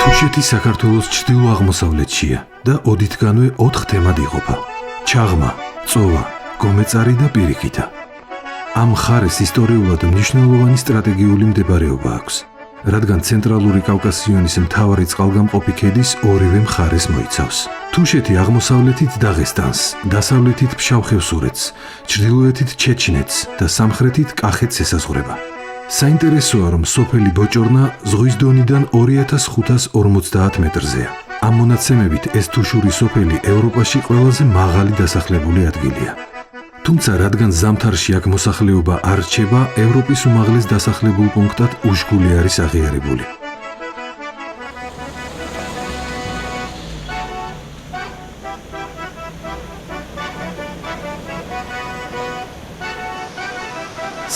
თუშეთი საქართველოს ჩრდილო-აღმოსავლეთშია და ოდითგანვე 4 თემად იყოფა: ჩაღმა, წოვა, გომეწარი და პირიქითა. ამ მხარეს ისტორიულად მნიშვნელოვანი სტრატეგიული მდებარეობა აქვს, რადგან ცენტრალური კავკასიონის მთავარი წყალგამყოფი ქედის ორივე მხარეს მოიცავს. თუშეთი აღმოსავლეთით დაღესტანს, დასავლეთით ფშავ-ხევსურეთს, ჩრდილოეთით ჩეჩნეთს და სამხრეთით კახეთს ესაზღვრება. საინტერესოა, რომ სოფელი ბოჭორნა ზღვის დონიდან 2550 მეტრზეა. ამ მონაცემებით ეს თუშური სოფელი ევროპაში ყველაზე მაღალი დასახლებული ადგილია. თუმცა, რადგან ზამთარში აქ მოსახლეობა არ რჩება, ევროპის უმაღლეს დასახლებულ პუნქტად უშგული არის აღიარებული.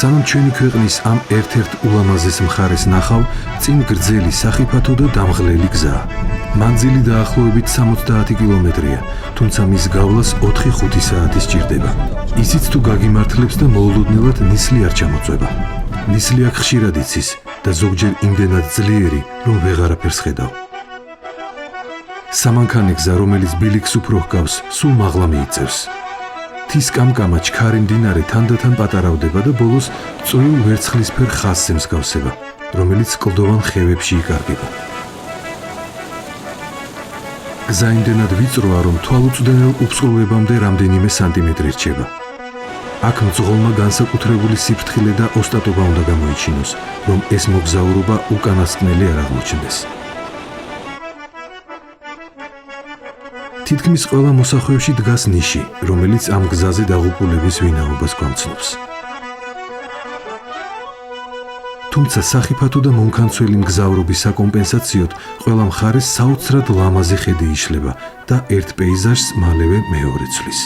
სანამ ჩვენი ქვეყნის ამ ერთ-ერთ ულამაზეს მხარეს ნახავ, წინ გრძელი სახიფათო და დამღლელი გზაა. მანძილი დაახლოებით 70 კილომეტრია, თუმცა მის გავლას 4-5 საათი სჭირდება. ისიც თუ გაგიმართლებს და მოულოდნელად ნისლი არ ჩამოწვება. ნისლი აქ ხშირად იცის და ზოგჯერ იმდენად ძლიერი, რომ ვეღარაფერს ხედავ. სამანქანე გზა, რომელიც ბილიქს უფრო ჰგავს, სულ მაღლა მიიწევს. თის კამკამა ჩქარი მდინარე თანდათან პატარავდება და ბოლოს წვრილ ვერცხლისფერ ხაზზე მსგავსება, რომელიც კლდოვან ხევებში იკარგება. გზა იმდენად ვიწროა, რომ თვალუწვდენელ უფსრულებამდე რამდენიმე სანტიმეტრი რჩება. აქ მძღოლმა განსაკუთრებული სიფრთხილე და ოსტატობა უნდა გამოიჩინოს, რომ ეს მოგზაურობა უკანასკნელი არ აღმოჩნდეს. თითქმის ყველა მოსახვევში დგას ნიში, რომელიც ამ გზაზე დაღუპულების ვინაობას გვამცნობს. თუმცა სახიფათო და მომქანცველი მგზავრობის საკომპენსაციოდ ყველა მხარეს საოცრად ლამაზი ხედი იშლება და ერთ პეიზაჟს მალევე მეორე ცვლის.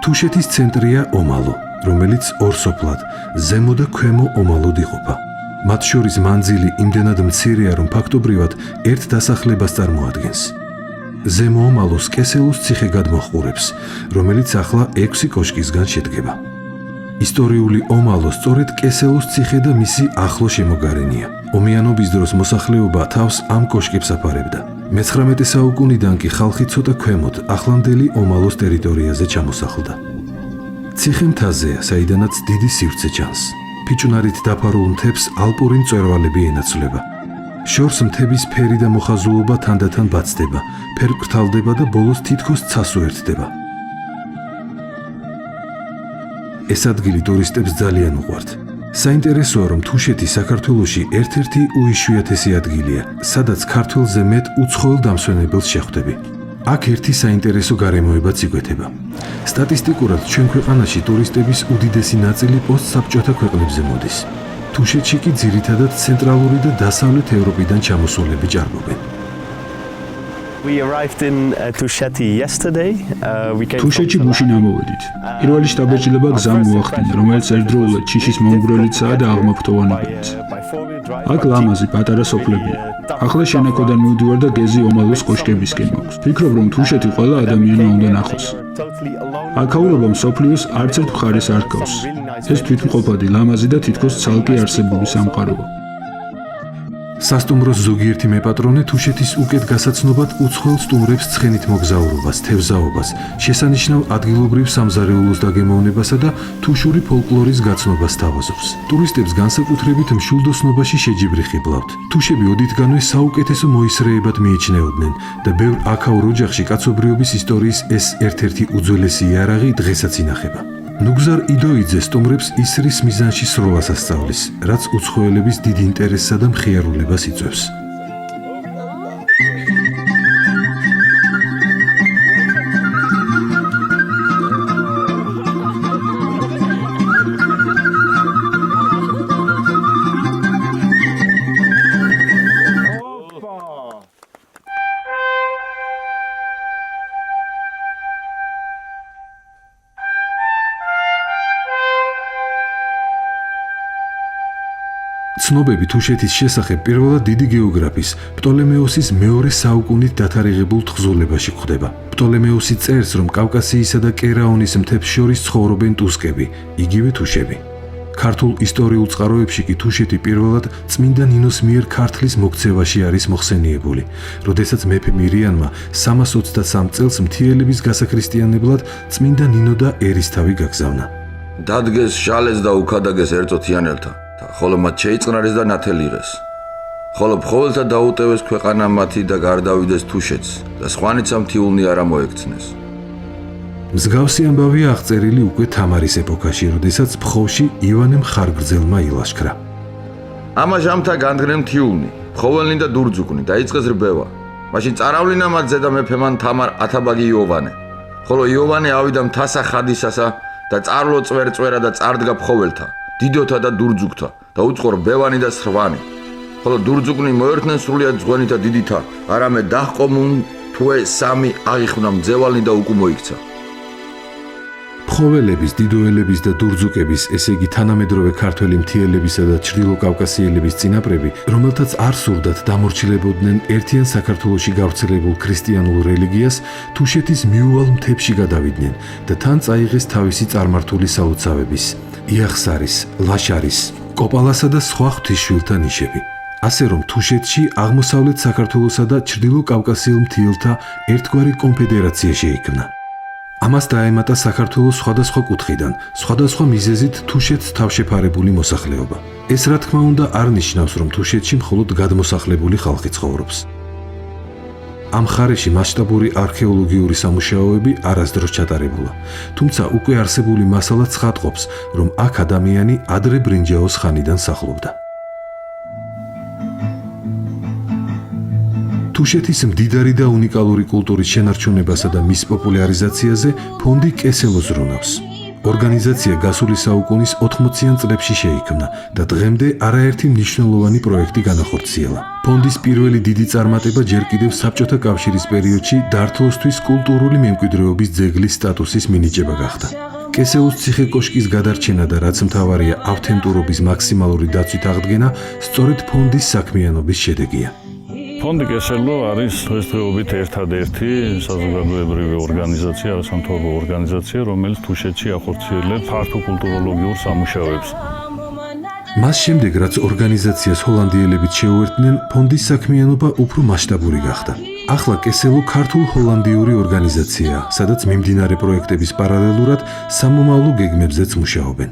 თუშეთის ცენტრია ომალო, რომელიც ორ სოფლად, ზემო და ქვემო ომალოდ იყოფა. მათ შორის მანძილი იმდენად მცირეა, რომ ფაქტობრივად ერთ დასახლებას წარმოადგენს. ზემო ომალოს კესელოს ციხე გადმოჰყურებს, რომელიც ახლა 6 კოშკისგან შედგება. ისტორიული ომალო სწორედ კესელოს ციხე და მისი ახლო შემოგარენია. ომიანობის დროს მოსახლეობა თავს ამ კოშკებს აფარებდა. მე-19 საუკუნიდან კი ხალხი ცოტა ქვემოთ, ახლანდელი ომალოს ტერიტორიაზე ჩამოსახლდა. ციხე მთაზეა, საიდანაც დიდი სივრცე ჩანს. ფიჭვნარით დაფარულ მთებს ალპური მწვერვალები ენაცვლება. შორს მთების ფერი და მოხაზულობა თანდათან ბაცდება, ფერმკრთალდება და ბოლოს თითქოს ცას უერთდება. ეს ადგილი ტურისტებს ძალიან უყვართ. საინტერესოა, რომ თუშეთი საქართველოში ერთ-ერთი უიშვიათესი ადგილია, სადაც ქართველზე მეტ უცხოელ დამსვენებელს შეხვდები. აქ ერთი საინტერესო გარემოებაც იკვეთება. სტატისტიკურად ჩვენ ქვეყანაში ტურისტების უდიდესი ნაწილი პოსტსაბჭოთა ქვეყნებზე მოდის. თუშეთში კი ძირითადად ცენტრალური და დასავლეთ ევროპიდან ჩამოსულები ჭარბობენ. თუშეთში გუშინ ამოვედით. პირველი შტაბ-ბეჭდილება გზამ მოახდინა, რომელიც ერთდროულად ჩიშის მომგვრელიცაა და აღმოფრთოვანებელიც. აქ ლამაზი პატარა სოფლებია. ახლა შენაკოდან მივდივარ და გეზი ომალოს კოშკებისკენ მაქვს. ფიქრობ, რომ თუშეთი ყველა ადამიანმა უნდა ნახოს. აქაურობა მსოფლიოს არც ერთ მხარეს არ ჰგავს. ეს თვითმყოფადი, ლამაზი და თითქოს ცალკე არსებული სამყაროა. სასტუმროს ზოგიერთი მეპატრონე თუშეთის უკეთ გასაცნობად უცხოელ სტუმრებს ცხენით მოგზაურობას, თევზაობას, შესანიშნავ ადგილობრივ სამზარეულოს დაგემოვნებასა და თუშური ფოლკლორის გაცნობას თავაზობს. ტურისტებს განსაკუთრებით მშვილდოსნობაში შეჯიბრი ხიბლავთ. თუშები ოდითგანვე საუკეთესო მოისრეებად მიიჩნეოდნენ და ბევრ აქაურ ოჯახში კაცობრიობის ისტორიის ეს ერთ-ერთი უძველესი იარაღი დღესაც ინახება. ნუგზარ იდოიძე სტუმრებს ისრის მიზანში სროლას ასწავლის, რაც უცხოელების დიდ ინტერესსა და მხიარულებას იწვევს. ცნობები თუშეთის შესახებ პირველად დიდი გეოგრაფის პტოლემეოსის მეორე საუკუნით დათარიღებულ თხზულებაში გვხვდება. პტოლემეოსი წერს, რომ კავკასიისა და კერაონის მთებს შორის ცხოვრობენ ტუსკები, იგივე თუშები. ქართულ ისტორიულ წყაროებში კი თუშეთი პირველად წმინდა ნინოს მიერ ქართლის მოქცევაში არის მოხსენიებული, როდესაც მეფე მირიანმა 323 წელს მთიელების გასაქრისტიანებლად წმინდა ნინო და ერისთავი გაგზავნა. დადგეს შალეს და უქადაგეს ერწოთიანელთა, ხოლო მათ შეიწყნარეს და ნათელი იღეს. ხოლო ფხოველთა დაუტევეს ქვეყანა მათი და გარდავიდეს თუშეთს და სხვანიცა მთიულნი არ მოექცნეს. მსგავსი ამბავია აღწერილი უკვე თამარის ეპოქაში, როდესაც ფხოვში ივანე მხარგრძელმა ილაშქრა. ამა ჟამთა განდგნენ მთიულნი, ფხოველნი და დურძუკნი, დაიწყეს რბევა. მაშინ წარავლინა მათ ზედა მეფემან თამარ ათაბაგი იოვანე. ხოლო იოვანე ავიდა მთასა ხადისასა და წარლო წვერწვერა და წარდგა ფხოველთა, დიდოთა და დურძუკთა და უწყო რბევანი და სრვანი. ხოლო დურძუკნი მოერთნენ სრულიად ძღვენითა დიდითა, არამედ დაჰყომუნ თუე სამი აღიხვნა მძევალი და უკუ მოიქცა. ფხოველების, დიდოელების და დურძუკების, ესე იგი თანამედროვე ქართველი მთიელებისა და ჩრდილოკავკასიელების წინაპრები, რომელთაც არ სურდათ დამორჩილებოდნენ ერთიან საქართველოში გავრცელებულ ქრისტიანულ რელიგიას, თუშეთის მიუვალ მთებში გადავიდნენ და თან წაიღეს თავისი წარმართული სალოცავების, იახსარის, ლაშარის, კოპალასა და სხვა ღვთისშვილთა ნიშები. ასე რომ თუშეთში აღმოსავლეთ საქართველოსა და ჩრდილოკავკასიელ მთიელთა ერთგვარი კონფედერაცია შეიქმნა. ამას დაემატა საქართველოს სხვადასხვა კუთხიდან, სხვადასხვა მიზეზით თუშეთს თავშეფარებული მოსახლეობა. ეს რა თქმა უნდა არ ნიშნავს, რომ თუშეთში მხოლოდ გადმოსახლებული ხალხი ცხოვრობს. ამ მხარეში მასშტაბური არქეოლოგიური სამუშაოები არასდროს ჩატარებულა, თუმცა უკვე არსებული მასალა ცხადყოფს, რომ აქ ადამიანი ადრე ბრინჯაოს ხანიდან სახლობდა. თუშეთის მდიდარი და უნიკალური კულტურის შენარჩუნებასა და მის პოპულარიზაციაზე ფონდი კესელო ზრუნავს. ორგანიზაცია გასული საუკუნის 80-იან წლებში შეიქმნა და დღემდე არაერთი მნიშვნელოვანი პროექტი განახორციელა. ფონდის პირველი დიდი წარმატება ჯერ კიდევ საბჭოთა კავშირის პერიოდში დართლოსთვის კულტურული მემკვიდრეობის ძეგლის სტატუსის მინიჭება გახდა. კესელოს ციხე-კოშკის გადარჩენა და რაც მთავარია ავთენტურობის მაქსიმალური დაცვით აღდგენა სწორედ ფონდის საქმიანობის შედეგია. ფონდი კესელო არის დღესდღეობით ერთადერთი საზოგადოებრივი ორგანიზაცია, არასამთავრობო ორგანიზაცია, რომელიც თუშეთში ახორციელებს ფართო კულტუროლოგიურ სამუშაოებს. მას შემდეგ, რაც ორგანიზაციას ჰოლანდიელებიც შეუერთდნენ, ფონდის საქმიანობა უფრო მასშტაბური გახდა. ახლა კესელო ქართულ-ჰოლანდიური ორგანიზაციაა, სადაც მიმდინარე პროექტების პარალელურად სამომავლო გეგმებზეც მუშაობენ.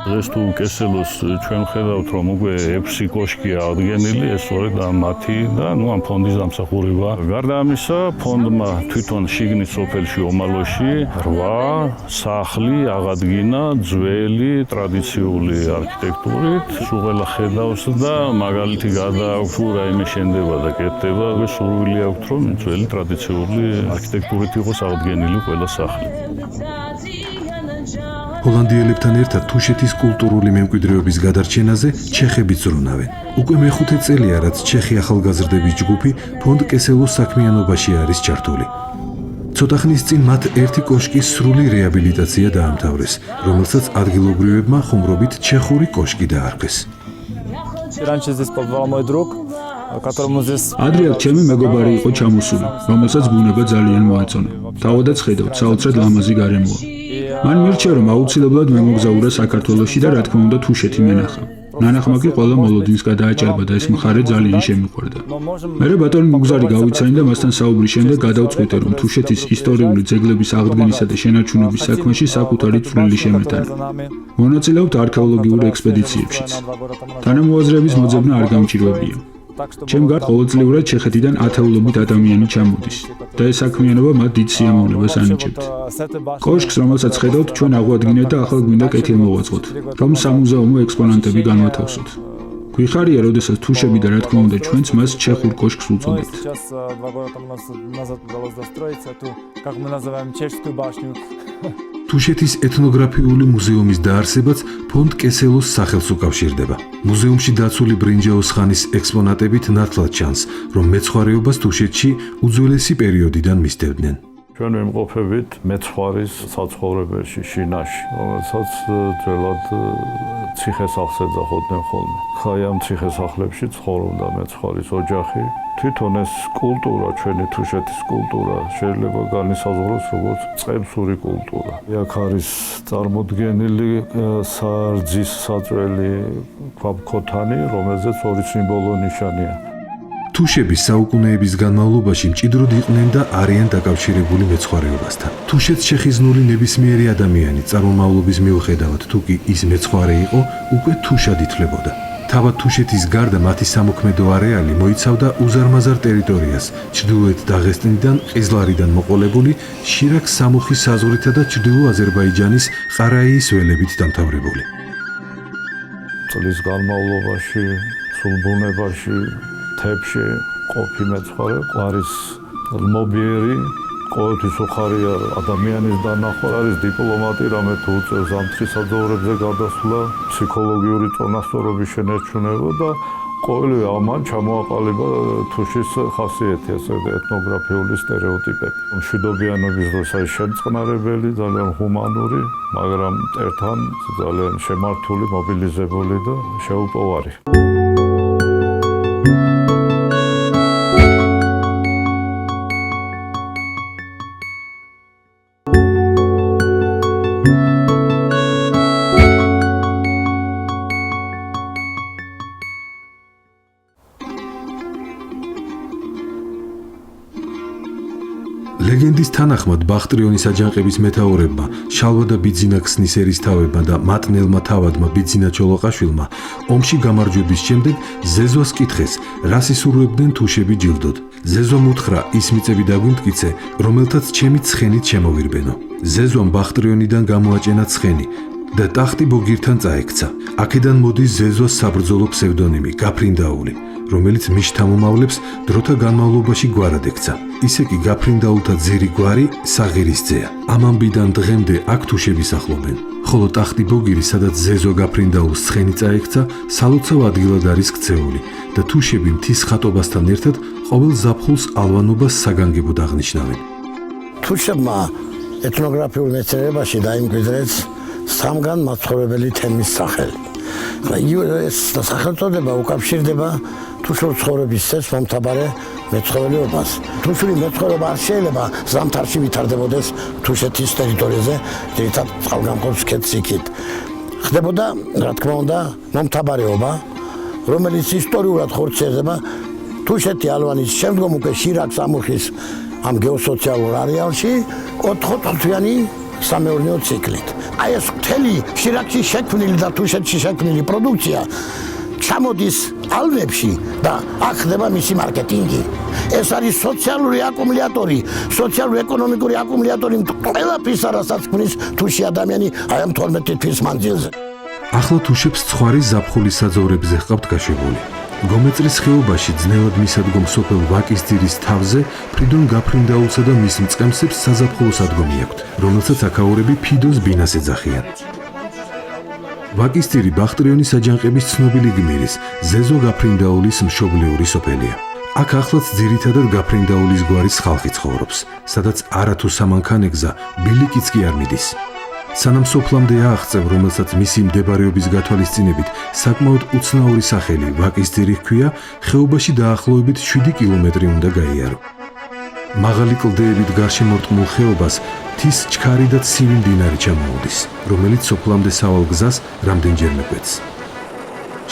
დღეს თუ კესელოს ჩვენ ვხედავთ, რომ უკვე 6 კოშკია აღდგენილი, ეს სწორედ მათი და ამ ფონდის დამსახურება. გარდა ამისა, ფონდმა თვითონ შიგნით სოფელში ომალოში 8 სახლი აღადგინა ძველი ტრადიციული არქიტექტურით. სულ ხედავს და მაგალითი გადააქვს, თუ რაიმე შენდება და კეთდება, სურვილი აქვს, რომ ძველი ტრადიციული არქიტექტურით იყოს აღდგენილი ყველა სახლი. ჰოლანდიელებთან ერთად თუშეთის კულტურული მემკვიდრეობის გადარჩენაზე ჩეხებიც ზრუნავენ. უკვე მეხუთე წელია, რაც ჩეხი ახალგაზრდების ჯგუფი ფონდ კესელოს საქმიანობაში არის ჩართული. ცოტა ხნის წინ მათ ერთი კოშკის სრული რეაბილიტაცია დაამთავრეს, რომელსაც ადგილობრივებმა ხუმრობით ჩეხური კოშკი დაარქვეს. ადრე აქ ჩემი მეგობარი იყო ჩამოსული, რომელსაც ბუნება ძალიან მოეწონა. თავადაც ხედავთ, საოცრად ლამაზი გარემოა. მან მირჩია, რომ აუცილებლად მემოგზაურა საქართველოში და რა თქმა უნდა თუშეთი მენახა. ნანახმა კი ყველა მოლოდინს გადააჭარბა და ეს მხარე ძალიან შემიყვარდა. მერე ბატონი მუგზარი გავიცანი და მასთან საუბრის შემდეგ გადავწყვიტე, რომ თუშეთის ისტორიული ძეგლების აღდგენისა და შენარჩუნების საქმეში საკუთარი წვლილი შემეტანა. მონაწილეობთ არქეოლოგიურ ექსპედიციებშიც. თანამოაზრეების მოძებნა არ გამჭირვებია. ჩემ გარდა ყოველწლიურად ჩეხეთიდან ათეულობით ადამიანი ჩამოდის და ეს საქმიანობა მათ დიდ სიამოვნებას ანიჭებთ. კოშკს, რომელსაც ხედავთ, ჩვენ აღვადგინეთ და ახლა გვინდა კეთილმოვაწყოთ, რომ სამუზეუმო ექსპონატები განვათავსოთ. გვიხარია, როდესაც თუშები და რა თქმა უნდა ჩვენც მას ჩეხურ კოშკს უწოდებთ. თუშეთის ეთნოგრაფიული მუზეუმის დაარსებაც ფონდ კესელოს სახელს უკავშირდება. მუზეუმში დაცული ბრინჯაოს ხანის ექსპონატებით ნათლად ჩანს, რომ მეცხვარეობას თუშეთში უძველესი პერიოდიდან მისდევდნენ. ჩვენ ვიმყოფებით მეცხვარის საცხოვრებელში შინაში, რომელსაც ძველად ციხესახლს ეძახოდნენ ხოლმე. ხაი ამ ციხესახლებში ცხოვრობდა მეცხვარის ოჯახი. თვითონ ეს კულტურა, ჩვენი თუშეთის კულტურა შეიძლება განისაზღვროს როგორც წყემსური კულტურა. აქ არის წარმოდგენილი სარძის საწველი ქვაბქოთანი, რომელზეც ორი სიმბოლო ნიშანია. თუშების საუკუნეების განმავლობაში მჭიდროდ იყვნენ და არიან დაკავშირებული მეცხვარეობასთან. თუშეთს შეხიზნული ნებისმიერი ადამიანი წარმომავლობის მიუხედავად თუ კი ის მეცხვარე იყო, უკვე თუშად ითვლებოდა. თავად თუშეთის გარდა მათი სამოქმედო არეალი მოიცავდა უზარმაზარ ტერიტორიას, ჩრდილოეთ დაღესტნიდან, ყიზლარიდან მოყოლებული შირაქ-სამუხის საზღვრითა და ჩრდილო აზერბაიჯანის ყარაიის ველებით დამთავრებული. წლის განმავლობაში, სულ ბუნებაში, მთებში ყოფი მეცხვარე ყვარის ლმობიერი, ყოველთვის უხარია ადამიანის დანახვა, არის დიპლომატი, რამე თუ უწევს ზამთრის საძოვრებზე გადასვლა, ფსიქოლოგიური წონასწორობის შენერჩუნება და ყოველივე ამან ჩამოაყალიბა თუშის ხასიათი, ასე ეთნოგრაფიული სტერეოტიპები. მშვიდობიანობის დროს არის შემწყნარებელი, ძალიან ჰუმანური, მაგრამ მტერთან ძალიან შემართული, მობილიზებული და შეუპოვარი. ლეგენდის თანახმად ბახტრიონის აჯანყების მეთაურებმა, შალვა და ბიძინა ქსნის ერისთავებმა და მატნელმა თავადმა ბიძინა ჩოლოყაშვილმა ომში გამარჯვების შემდეგ ზეზვას კითხეს, რას ისურვებდნენ თუშები ჯილდოდ. ზეზვამ უთხრა, ის მიწები დაგვიმტკიცე, რომელთაც ჩემი ცხენით შემოვირბენო. ზეზვამ ბახტრიონიდან გამოაჭენა ცხენი და ტახტი ბოგირთან წაექცა. აქედან მოდის ზეზვას საბრძოლო ფსევდონიმი გაფრინდაული, რომელიც მის შთამომავლებს დროთა განმავლობაში გვარად ექცა. ისე კი გაფრინდაულთა ძირი გვარი საღირისძეა. ამ ამბიდან დღემდე აქ თუშები სახლობენ. ხოლო ტახტი ბოგირი, სადაც ზეზო გაფრინდაულს ცხენი წაექცა, სალოცავ ადგილად არის ქცეული და თუშები მთის ხატობასთან ერთად ყოველ ზაფხულს ალვანობას საგანგებოდ აღნიშნავენ. თუშებმა ეთნოგრაფიულ მეცნიერებაში დაიმკვიდრეს სამგან მაცხოვრებელი თემის სახელი. ეს სახელწოდება უკავშირდება თუშურ ცხოვრების წესს მომთაბარე მეცხოველეობას. თუშური მეცხოველეობა არ შეიძლება ზამთარში ვითარდებოდეს თუშეთის ტერიტორიაზე, ძირითადად წყალგამყოფ ქედს-იქით. ხდებოდა, რა თქმა უნდა, მომთაბარეობა, რომელიც ისტორიულად ხორციელდება თუშეთი ალვანის შემდგომ უკვე შირაქ-სამუხის ამ გეოსოციალურ არეალში 4-5-თვიანი სამეურნეო ციკლით. აი ეს მთელი შირაქში შექმნილი და თუშეთში შექმნილი პროდუქცია ჩამოდის ალვებში და აქ ხდება მისი მარკეტინგი. ეს არის სოციალური აკუმულატორი, სოციალურ-ეკონომიკური აკუმულატორი ყველაფრის, რასაც ქმნის თუში ადამიანი აი ამ 12 თვის მანძილზე. ახლა თუშებს ცხვარი ზაფხულის საძოვრებზე ჰყავთ გაშვებული. გომეწრის ხეობაში ძნელად მისადგომ სოფელ ვაკისძირის თავზე ფრიდონ გაფრინდაულსა და მის მწყემსებს საზაფხულო სადგომი აქვთ, რომელსაც აქაურები ფიდოს ბინას ეძახიან. ვაკისძირი ბახტრიონის აჯანყების ცნობილი გმირის, ზეზო გაფრინდაულის მშობლიური სოფელია. აქ ახლაც ძირითადად გაფრინდაულის გვარის ხალხი ცხოვრობს, სადაც არათუ სამანქანეგზა ბილიკიც კი არ მიდის. სანამ სოფლამდე ააღწევ, რომელსაც მისი მდებარეობის გათვალისწინებით საკმაოდ უცნაური სახელი ვაკისძირი ჰქვია, ხეობაში დაახლოებით 7 კილომეტრი უნდა გაიარო. მაღალი კლდეებით გარშემორტყმულ ხეობას მთის ჩქარი და ცივი მდინარე ჩამოუდის, რომელიც სოფლამდე სავალ გზას რამდენჯერმე კვეთს.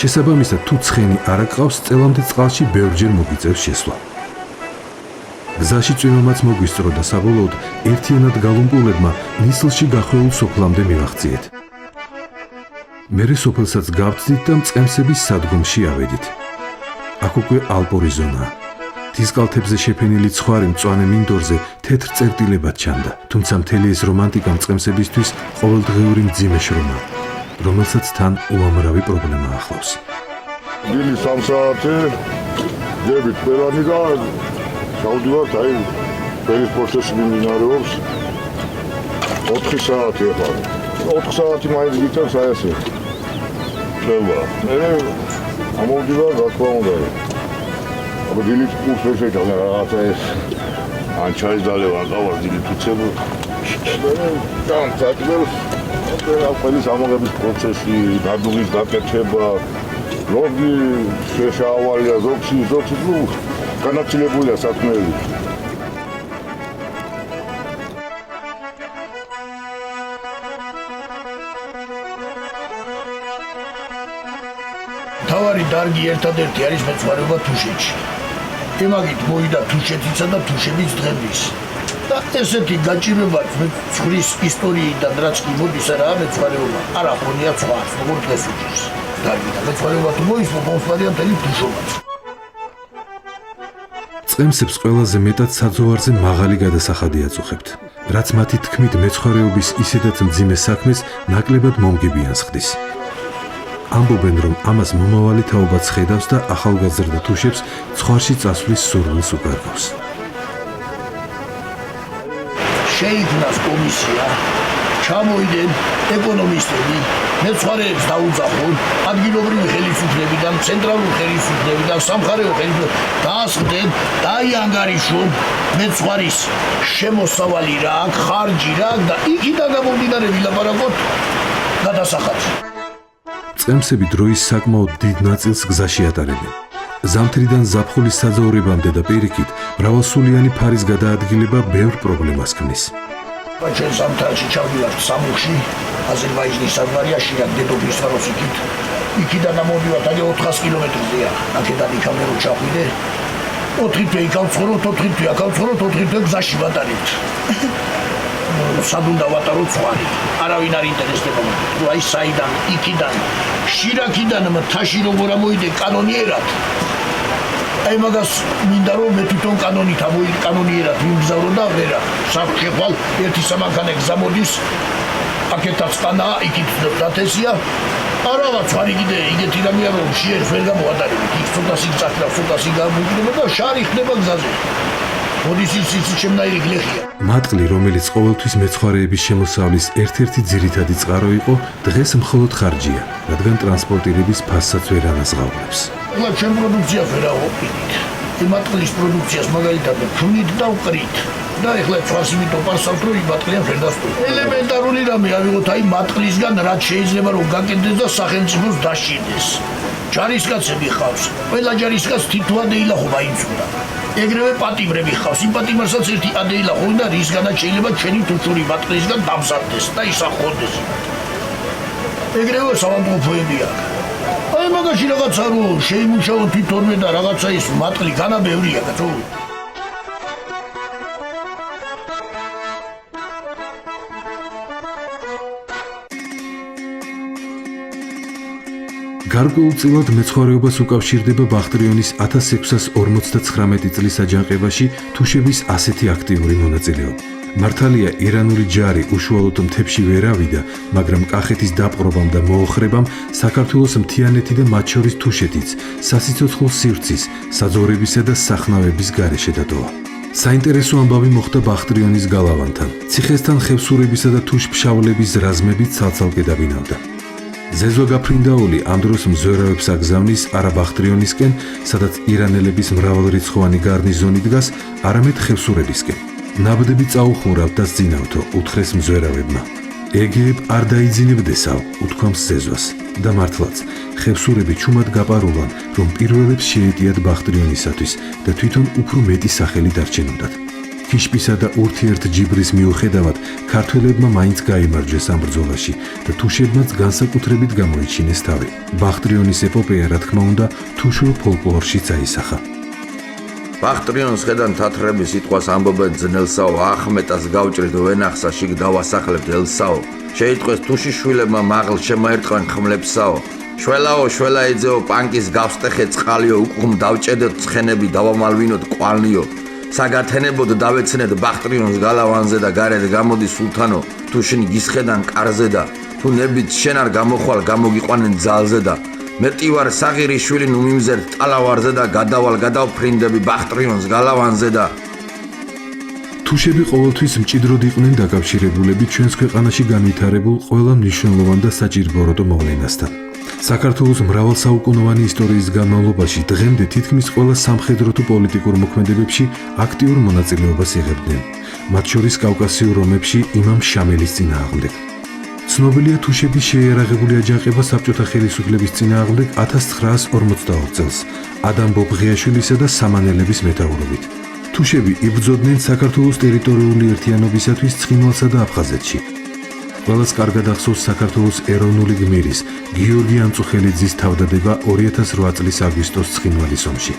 შესაბამისად, თუ ცხენი არ აკყავს, წელამდე წყალში ბევრჯერ მოგიწევს შესვლა. გზაში წვიმამაც მოგვისწრო და საბოლოოდ ერთიანად გალუმპულებმა ნისლში გახვეულ სოფლამდე მივაღწიეთ. მერე სოფელსაც გავწდით და მწყემსების სადგომში ავედით. აქ უკვე ალპური ზონაა. მთის კალთებზე შეფენილი ცხვარი მწვანე მინდორზე თეთრ წერტილებად ჩანდა, თუმცა მთელი ეს რომანტიკა მწყემსებისთვის ყოველდღიური მძიმე შრომაა, რომელსაც თან უამრავი პრობლემა ახლავს. დილის 3 საათი გებით ყველანი და ჩავდივართ, აი ფერის პროცესი მიმდინარეობს 4 საათი ახლა. 4 საათი მაინც გიწევს აი ესე. ყველა. მე ამოვდივარ, რა თქმა უნდა. დილის კურს ვერ შეჭამე რაღაცა ეს ან ჩაის დალევა ყავარ დიდი თუცები. დამწადებს ყველის ამოღების პროცესი, დადუღის გაკეთება, ლოგი შეშავალია ზოგში, ნუ განაწილებულია საქმეები. თავარი დარგი ერთადერთი არის მეცხვარეობა თუშეთში. ემაგით მოიდა თუშეთისა და თუშების დღემდის. და ესეთი გაჭირვებაც მეცხვრის ისტორიიდან რაც კი მოდის არაა მეცხვარეობა. არ ახონია სხვა, როგორ დღეს უჭირს. დარგი და მეცხვარეობა თუ მოისმო, მომხდარია მთელი თუშობაც. წემსებს ყველაზე მეტად საძოვარზე მაღალი გადასახადი აწუხებთ, რაც მათი თქმით მეცხვარეობის ისედაც მძიმე საქმეს ნაკლებად მომგებიანს ხდის. ამბობენ, რომ ამას მომავალი თაობაც ხედავს და ახალგაზრდა თუშებს ცხვარში წასვლის სურვილს უკარგავს. შეიქმნას კომისია, ჩამოიდნენ ეკონომისტები, მეცხვარეებს დაუძახონ, ადგილობრივი ხელისუფლებიდან, ცენტრალური ხელისუფლებიდან, სამხარეო ხელისუფლებიდან დაასხდნენ, დაიანგარიშონ მეცხვარის შემოსავალი რა აქვს, ხარჯი რა აქვს და იქიდან გამომდინარე ვილაპარაკოთ გადასახადში. წემსები დროის საკმაოდ დიდ ნაწილს გზაში ატარებენ. ზამთრიდან ზაფხულის საძოვრებამდე და პირიქით მრავალსულიანი ფარის გადაადგილება ბევრ პრობლემას ქმნის. ჩვენ ზამთარში ჩავდივართ სამუხში, აზერბაიჯანის საზღვარიაში აქ დედოფლის წყაროს იქიდან ამოდივართ აგე 400 კილომეტრზეა. აქედან იქამდე რომ ჩახვიდე 4 თვე იქ ავცხოვროთ, 4 თვე აქ ავცხოვროთ, 4 თვე გზაში ვატარებთ. სად უნდა ვატაროთ სხვარი. არავინ არ ინტერესდება მაგით. თუ აი საიდან, იქიდან, შირაქიდან მთაში როგორ ამოიდე კანონიერად. აი მაგას მინდა რომ მე თვითონ კანონიერად ვიმგზავრო და ვერა. საფრთხე ხვალ ერთი სამანქანე გზა მოდის. აქეთაც ყანაა, იქით დათესია. არავაც ვარ კიდე იგეთი რამეა რომ შეერს ვერ გამოატარებით. იქ ცოტა სიგწახდა, ცოტა სიგამოიგდება და შარი ხდება გზაზე. მოდის ის შემნაირი გლეხია. მატყლი, რომელიც ყოველთვის მეცხვარეების შემოსავლის ერთ-ერთი ძირითადი წყარო იყო, დღეს მხოლოდ ხარჯია, რადგან ტრანსპორტირების ფასსაც ვერ ანაზღაურებს. ლა ჩემ პროდუქციას ვერ ავყიდით. მატყლის პროდუქციას მაგალითად ქმნით და ვყრით. და ეხლა ცხვარს იმიტომ პარსავთ, რომ იმატყლიან ვერ დასტურს. ელემენტარული რამე ავიღოთ აი მატყლისგან რაც შეიძლება რომ გაკეთდეს და სახელმწიფოს დაშინდეს. ჯარისკაცები ხავს. ყველა ჯარისკაცს თითო ადეილახობა იწვდა. ეგრევე პატიმრები ხავს. იმ პატიმარსაც ერთი ადეილახო და რისგანაც შეიძლება ჩვენი თუშური მატყლისგან დამზადდეს და ისახონდეს. ეგრევე საავადმყოფოები აქვს. აი მაგაში რაღაცა რო შეიმუშაო თვითონვე და რაღაცა ის მატყლი განაბევრია კაცო. გარკვეულწილად მეცხვარეობას უკავშირდება ბახტრიონის 1659 წლის აჯანყებაში თუშების ასეთი აქტიური მონაწილეობა. მართალია ირანული ჯარი უშუალოდ მთებში ვერ ავიდა, მაგრამ კახეთის დაპყრობამ და მოოხრებამ საქართველოს მთიანეთი და მათ შორის თუშეთიც სასიცოცხლო სივრცის, საძოვრებისა და სახნავების გარეშე დატოვა. საინტერესო ამბავი მოხდა ბახტრიონის გალავანთან. ციხესთან ხევსურებისა და თუშფშავლების რაზმებით ცალ-ცალკე დაბინავდა. ზეზო გაფრინდაული ამ დროს მზვერავებს აგზავნის არა ბახტრიონისკენ, სადაც ირანელების მრავალრიცხოვანი გარნიზონი დგას, არამედ ხევსურებისკენ. ნაბდები წაუხურავთ და სძინავთო, უთხრეს მზვერავებმა. ეგეებ არ დაიძინებდესავ, უთქვამს ზეზოს. და მართლაც, ხევსურები ჩუმად გაპარულან, რომ პირველებს შეეტიათ ბახტრიონისათვის და თვითონ უფრო მეტი სახელი დარჩენოდათ. ქიშპისა და ურთიერთჯიბრის მიუხედავად, ქართველებმა მაინც გაიმარჯვეს ამ ბრძოლაში და თუშებმაც განსაკუთრებით გამოიჩინეს თავი. ბახტრიონის ეპოპეა, რა თქმა უნდა, თუშურ ფოლკლორშიც აისახა. ბახტრიონს ხედან თათრების სიტყვას ამბობენ ძნელსაო, ახმეტას გავჭრიდ ვენახსა, შიგ დავასახლებთ ელსაო. შეიტყვეს თუშის შვილებმა მაღლ შემაერტყან ხმლებსაო. შველაო, შველა ეძეო, პანკის გავსტეხე წყალიო, უყრუმ დავჭედოთ ცხენები, დავამალვინოთ ყვალიო. საგათენებოდ დავეცნეთ ბახტრიონს გალავანზე და გარეთ გამოდი სულთანო, თუ შენ გისხედან კარზე და თუ ნებით შენ არ გამოხვალ გამოგიყვანენ ძალზე და მეტი ვარ საღირი შვილი ნუ მიმზერთ ტალავარზე და გადავფრინდები ბახტრიონს გალავანზე და თუშები ყოველთვის მჭიდროდ იყვნენ დაკავშირებულები ჩვენს ქვეყანაში განვითარებულ ყველა მნიშვნელოვან და საჭირბოროტო მოვლენასთან. საქართველოს მრავალსაუკუნოვანი ისტორიის განმავლობაში დღემდე თითქმის ყველა სამხედრო თუ პოლიტიკურ მოქმედებებში აქტიურ მონაწილეობას იღებდნენ, მათ შორის კავკასიურ ომებში იმამ შამილის წინააღმდეგ. ცნობილია თუშეთის შეიარაღებული აჯანყება საბჭოთა ხელისუფლების წინააღმდეგ 1942 წელს, ადამ ბობღიაშვილისა და სამანელების მეთაურობით. თუშები იბრძოდნენ საქართველოს ტერიტორიული ერთიანობისათვის ცხინვალსა და აფხაზეთში. ყველას კარგად ახსოვს საქართველოს ეროვნული გმირის გიორგი ანწუხელიძის თავდადება 2008 წლის აგვისტოს ცხინვალის ომში.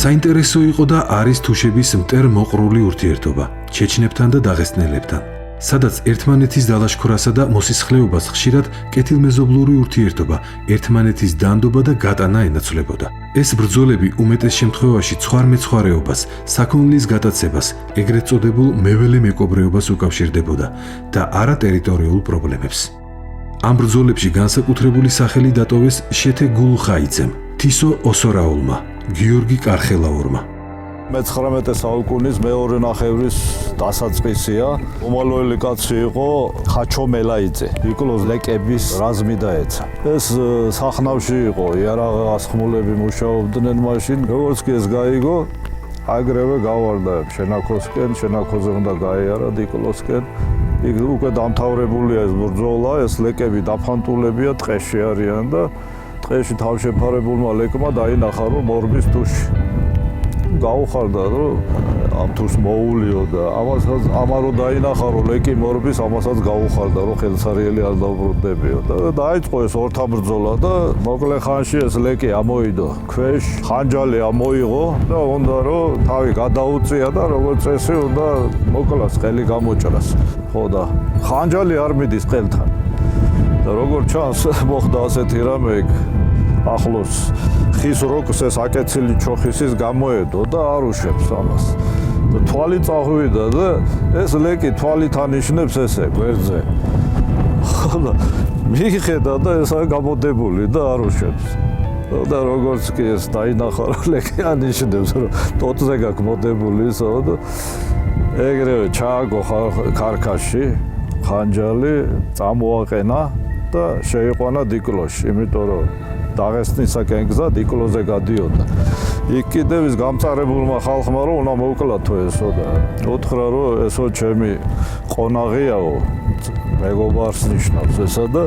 საინტერესო იყო და არის თუშების მტერ-მოყრული ურთიერთობა ჩეჩნებთან და დაღესტნელებთან, სადაც ერთმანეთის დალაშქვრასა და მოსისხლეობას ხშირად კეთილმეზობლური ურთიერთობა, ერთმანეთის დანდობა და გატანა ენაცვლებოდა. ეს ბრძოლები უმეტეს შემთხვევაში ცხარ-მეცხვარეობას, საქონლის გატაცებას, ეგრეთ წოდებულ მეველე მეკობრეობას უკავშირდებოდა და არა ტერიტორიულ პრობლემებს. ამ ბრძოლებში განსაკუთრებული სახელი დატოვეს შეթե გულხაიძემ, თისო ოსორაულმა, გიორგი კარხელაურმა. მე-19 საუკუნის მეორე ნახევრის დასაწყისია. უმალოელი კაცი იყო ხაჩო მელაიძე. იკვლოს ლეკების რაზმი დაეცა. ეს სახნავში იყო, იარაღას ხმულები მუშაობდნენ მაშინ. როგორც კი ეს გაიგო, აგრევე გავარდა შენაქოსკენ, შენაქოზე უნდა გაიარა დიკლოსკენ. იქ უკვე დამთავრებულია ეს ბრძოლა, ეს ლეკები დაფანტულებია, ტყეში არიან და ტყეში თავშეფარებულმა ლეკმა დაინახა, რომ მორბის თუში გაუხარდა, რომ ამ თურს მოულიო და ამარო დაინახა, რომ ლეკი მორბის ამასაც გაუხარდა, რომ ხელსარიელი არ დაუბრუნდებიო და დაიწყო ეს ორთაბრძოლა და მოკლე ხანში ეს ლეკი ამოიდო ქვეშ, ხანჯალი ამოიღო და უნდა რომ თავი გადაუწია და როგორც წესი უნდა მოკლას, ყელი გამოჭრას. ხო და ხანჯალი არ მიდის ყელთან. და როგორც ჩანს, მოხდა ასეთი რამე იქ ახლოს ხის როკს ეს აკეცილი ჩოხისის გამოედო და არ უშვებს ამას. და თვალი წახვიდა და ეს ლეკი თვალით ანიშნებს ესე გვერდზე. და მიიხედა და ეს არის გამოდებული და არ უშვებს. და როგორც კი ეს დაინახა რომ ლეკი ანიშნებს რომ ტოტზე გაქვს მოდებული ისო და ეგრევე ჩააგო ქარქაში ხანჯალი წამოაყენა და შეიყვანა დიკლოში, იმიტომ რომ დაღესტნისაკენ გზა დიკლოზე გადიოდა. იქ კიდევ ის გამწარებულმა ხალხმა რომ უნდა მოუკლათო ესო და უთხრა რომ ესო ჩემი ყონაღიაო, მეგობარს ნიშნავს ესა და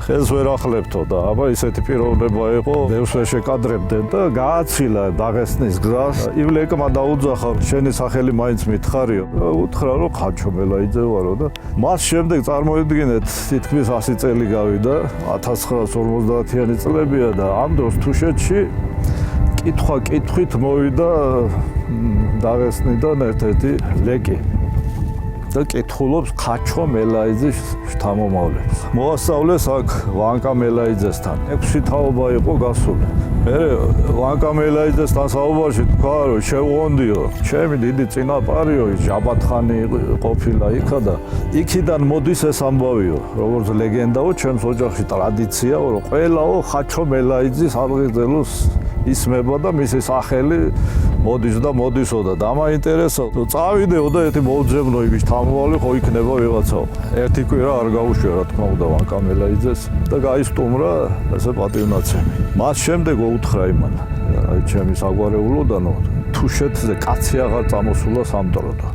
ხელს ვერ ახლებთო და აბა ისეთი პიროვნება იყო, ბევრს ვერ შეკადრებდნენ და გააცილა დაღესტნის გზა. იმ ლეკმა დაუძახა, შენი სახელი მაინც მითხარიო. უთხრა რომ ხაჩო მელაიძე ვარო და მას შემდეგ წარმოიდგინეთ, თითქმის 100 წელი გავიდა, 1950-იანი წლებია და ამ დროს თუშეთში კითხვით მოვიდა დაღესტნიდან ერთ-ერთი ლეკი და კითხულობს ხაჩო მელაიძის შთამომავლებს. მოასწავლეს აქ ვანკა მელაიძესთან. 6 თაობა იყო გასული. მე ვანკა მელაიძესთან საუბარში თქვა რომ შევღონდიო, ჩემი დიდი წინაპარიო, ჟაბათხანი ყოფილა იქა და იქიდან მოდის ეს ამბავიო, როგორც ლეგენდაო, ჩემს ოჯახში ტრადიციაო, რომ ყველაო ხაჩო მელაიძის აღგრძელოს ისმება და მისი სახელი მოდის და მოდისო და დამაინტერესო. წავიდეო და ერთი მოუძებნო იმის თამოვალი ხო იქნება ვიღაცაო. ერთი კვირა არ გაუშვია რა თქმა უნდა ვანკა მელაიძეს და გაისტუმრა ესე პატივნაცემი. მას შემდეგ უთხრა იმან, აი ჩემი საგვარეულოდანო, თუშეთზე კაცი აღარ წამოსულა სამტროდო.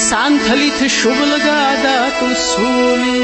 სანთლით შუბლგადა თუ სული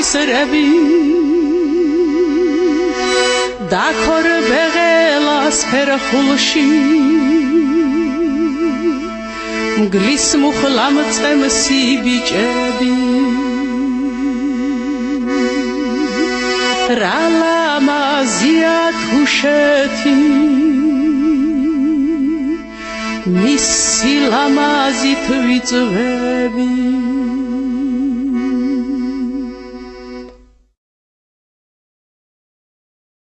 სრები დაქორ ბეღელას ფერხულში მგლის მუხლამწემსი ბიჭები რა ლამაზია თუშეთი მისი ლამაზით ვიწვევი